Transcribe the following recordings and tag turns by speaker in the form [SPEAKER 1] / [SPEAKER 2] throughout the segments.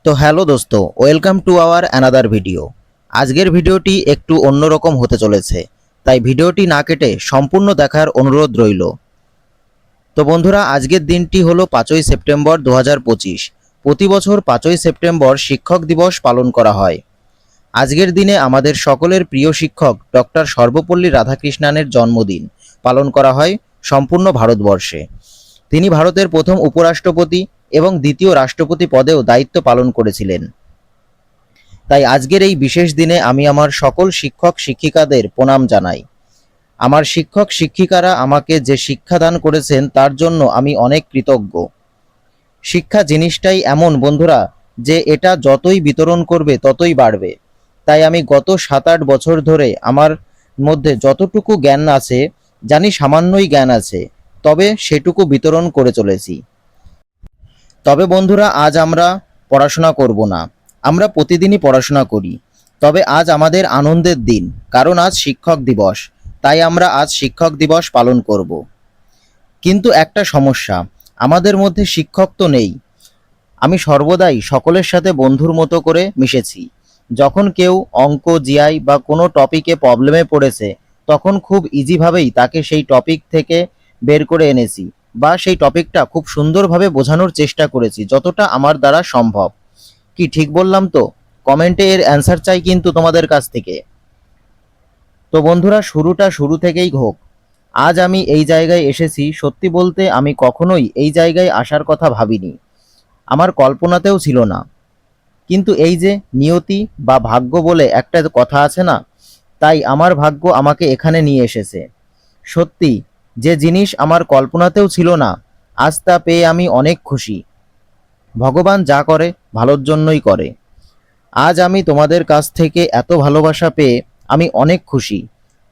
[SPEAKER 1] তো হ্যালো দোস্ত, welcome to our another video. আজকের ভিডিওটি একটু অন্যরকম হতে চলেছে, তাই ভিডিওটি না কেটে সম্পূর্ণ দেখার অনুরোধ রইল। তো বন্ধুরা, আজকের দিনটি হলো 5ই সেপ্টেম্বর 2025। প্রতি বছর 5ই সেপ্টেম্বর শিক্ষক দিবস পালন করা হয়। আজকের দিনে আমাদের সকলের প্রিয় শিক্ষক ডক্টর সর্বপল্লী রাধাকৃষ্ণানের জন্মদিন পালন করা হয় সম্পূর্ণ ভারতবর্ষে। তিনি ভারতের প্রথম উপরাষ্ট্রপতি এবং দ্বিতীয় রাষ্ট্রপতি পদেও দায়িত্ব পালন করেছিলেন। তাই আজকের এই বিশেষ দিনে আমি আমার সকল শিক্ষক শিক্ষিকাদের প্রণাম জানাই। আমার শিক্ষক শিক্ষিকারা আমাকে যে শিক্ষাদান করেছেন তার জন্য আমি অনেক কৃতজ্ঞ। শিক্ষা জিনিসটাই এমন বন্ধুরা, যে এটা যতই বিতরণ করবে ততই বাড়বে। তাই আমি গত 7-8 বছর ধরে আমার মধ্যে যতটুকু জ্ঞান আছে, জানি সামান্যই জ্ঞান আছে, তবে সেটুকু বিতরণ করে চলেছি। তবে বন্ধুরা, আজ আমরা পড়াশোনা করব না, আমরা প্রতিদিনই পড়াশোনা করি। তবে আজ আমাদের আনন্দের দিন, কারণ আজ শিক্ষক দিবস, তাই আমরা আজ শিক্ষক দিবস পালন করব। কিন্তু একটা সমস্যা, আমাদের মধ্যে শিক্ষক তো নেই। আমি সর্বদাই সকলের সাথে বন্ধুর মতো করে মিশেছি। যখন কেউ অঙ্ক, জিআই বা কোনো টপিকে প্রবলেমে পড়েছে, তখন খুব ইজিভাবেই তাকে সেই টপিক থেকে বের করে এনেছি, বা সেই টপিকটা খুব সুন্দরভাবে বোঝানোর চেষ্টা করেছি যতটা আমার দ্বারা সম্ভব। কি ঠিক বললাম তো? কমেন্টে এর অ্যান্সার চাই কিন্তু তোমাদের কাছ থেকে। তো বন্ধুরা, শুরুটা শুরু থেকেই হোক। আজ আমি এই জায়গায় এসেছি, সত্যি বলতে আমি কখনোই এই জায়গায় আসার কথা ভাবিনি, আমার কল্পনাতেও ছিল না। কিন্তু এই যে নিয়তি বা ভাগ্য বলে একটা কথা আছে না, তাই আমার ভাগ্য আমাকে এখানে নিয়ে এসেছে। সত্যি, যে জিনিস আমার কল্পনাতেও ছিল না, আজ তা পেয়ে আমি অনেক খুশি। ভগবান যা করে ভালোর জন্যই করে। আজ আমি তোমাদের কাছ থেকে এত ভালোবাসা পেয়ে আমি অনেক খুশি।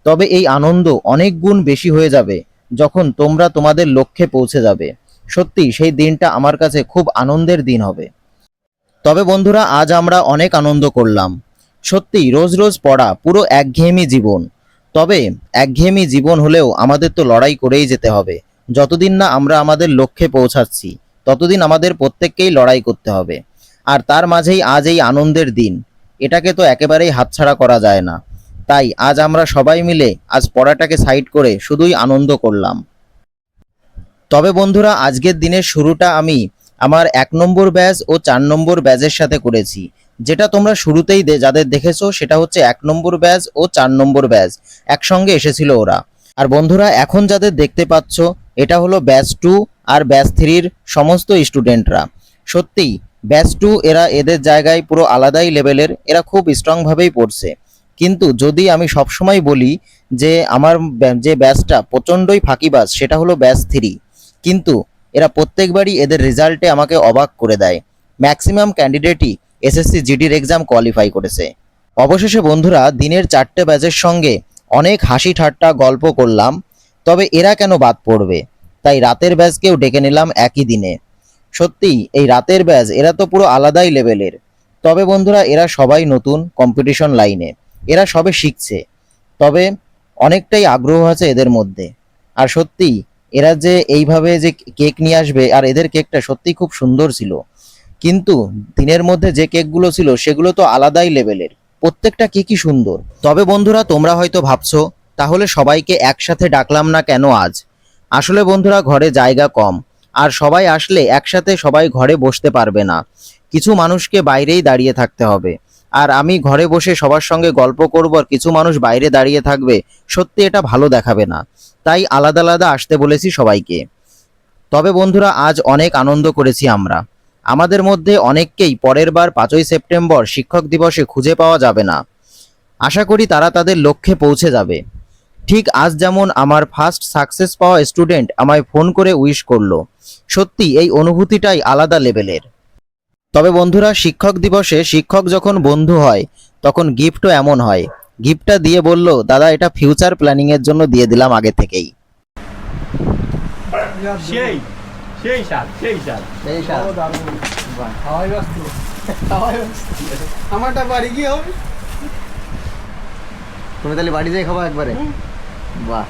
[SPEAKER 1] তবে এই আনন্দ অনেক গুণ বেশি হয়ে যাবে যখন তোমরা তোমাদের লক্ষ্যে পৌঁছে যাবে। সত্যি সেই দিনটা আমার কাছে খুব আনন্দের দিন হবে। তবে বন্ধুরা, আজ আমরা অনেক আনন্দ করলাম। সত্যি রোজ রোজ পড়া পুরো একঘেয়েমি জীবন। তবে একঘেয়েমি জীবন হলেও আমাদের তো লড়াই করেই যেতে হবে। যতদিন না আমরা আমাদের লক্ষ্যে পৌঁছাচ্ছি, ততদিন আমাদের প্রত্যেককেই লড়াই করতে হবে। আর তার মাঝেই আজ এই আনন্দের দিন, এটাকে তো একেবারেই হাতছাড়া করা যায় না। তাই আজ আমরা সবাই মিলে আজ পড়াটাকে সাইড করে শুধুই আনন্দ করলাম। তবে বন্ধুরা, আজকের দিনের শুরুটা আমি আমার 1 নম্বর ব্যাচ ও 4 নম্বর ব্যাচের সাথে করেছি। যেটা তোমরা শুরুতেই যাদের দেখেছো, সেটা হচ্ছে 1 নম্বর ব্যাচ ও 4 নম্বর ব্যাচ, একসঙ্গে এসেছিল ওরা। আর বন্ধুরা, এখন যাদের দেখতে পাচ্ছ, এটা হলো ব্যাচ 2 আর ব্যাচ 3-র সমস্ত স্টুডেন্টরা। সত্যিই ব্যাচ 2 এরা এদের জায়গায় পুরো আলাদাই লেভেলের, এরা খুব স্ট্রংভাবেই পড়ছে। কিন্তু যদি আমি সবসময় বলি যে আমার যে ব্যাচটা প্রচণ্ডই ফাঁকিবাজ, সেটা হলো ব্যাচ 3। কিন্তু এরা প্রত্যেকবারই এদের রেজাল্টে আমাকে অবাক করে দেয়। ম্যাক্সিমাম ক্যান্ডিডেটই এসএসসি জিডির এক্সাম কোয়ালিফাই করেছে। অবশেষে বন্ধুরা, দিনের 4টে ব্যাচের সঙ্গে অনেক হাসি ঠাট্টা গল্প করলাম। তবে এরা কেন বাদ পড়বে, তাই রাতের ব্যাচকেও ডেকে নিলাম একই দিনে। সত্যি এই রাতের ব্যাচ এরা তো পুরো আলাদাই লেভেলের। তবে বন্ধুরা, এরা সবাই নতুন কম্পিটিশন লাইনে, এরা সবে শিখছে। তবে অনেকটাই আগ্রহ আছে এদের মধ্যে। আর সত্যি এরা যে এইভাবে যে কেক নিয়ে আসবে, আর এদের কেকটা সত্যি খুব সুন্দর ছিল। কিন্তু দিনের মধ্যে যে কেকগুলো ছিল সেগুলো তো আলাদাই লেভেলের, প্রত্যেকটা কেকই সুন্দর। তবে বন্ধুরা, তোমরা হয়তো ভাবছো তাহলে সবাইকে একসাথে ডাকলাম না কেন আজ। আসলে বন্ধুরা, ঘরে জায়গা কম, আর সবাই আসলে একসাথে সবাই ঘরে বসতে পারবে না। কিছু মানুষকে বাইরেই দাঁড়িয়ে থাকতে হবে। আর আমি ঘরে বসে সবার সঙ্গে গল্প করব আর কিছু মানুষ বাইরে দাঁড়িয়ে থাকবে, সত্যি এটা ভালো দেখাবে না। তাই আলাদা আলাদা আসতে বলেছি সবাইকে। তবে বন্ধুরা, আজ অনেক আনন্দ করেছি আমরা। আমাদের মধ্যে অনেককেই পরের বার 5ই সেপ্টেম্বর শিক্ষক দিবসে খুঁজে পাওয়া যাবে না। আশা করি তারা তাদের লক্ষ্যে পৌঁছে যাবে। ঠিক আজ যেমন আমার ফার্স্ট সাকসেস পাওয়া স্টুডেন্ট আমায় ফোন করে উইশ করলো। সত্যি এই অনুভূতিটাই আলাদা লেভেলের। তবে বন্ধুরা, শিক্ষক দিবসে শিক্ষক যখন বন্ধু হয়, তখন গিফটও এমন হয়। গিফটটা দিয়ে বলল, দাদা এটা ফিউচার প্ল্যানিং এর জন্য দিয়ে দিলাম আগে থেকেই।
[SPEAKER 2] সেই সেই সাল সেই সাল
[SPEAKER 1] এই সাল।
[SPEAKER 3] খাওয়াই ব্যস্ত আমারটা বাড়ি কি হবে?
[SPEAKER 1] তুমি তাহলে বাড়ি যাই খাবো একবারে? বাহ।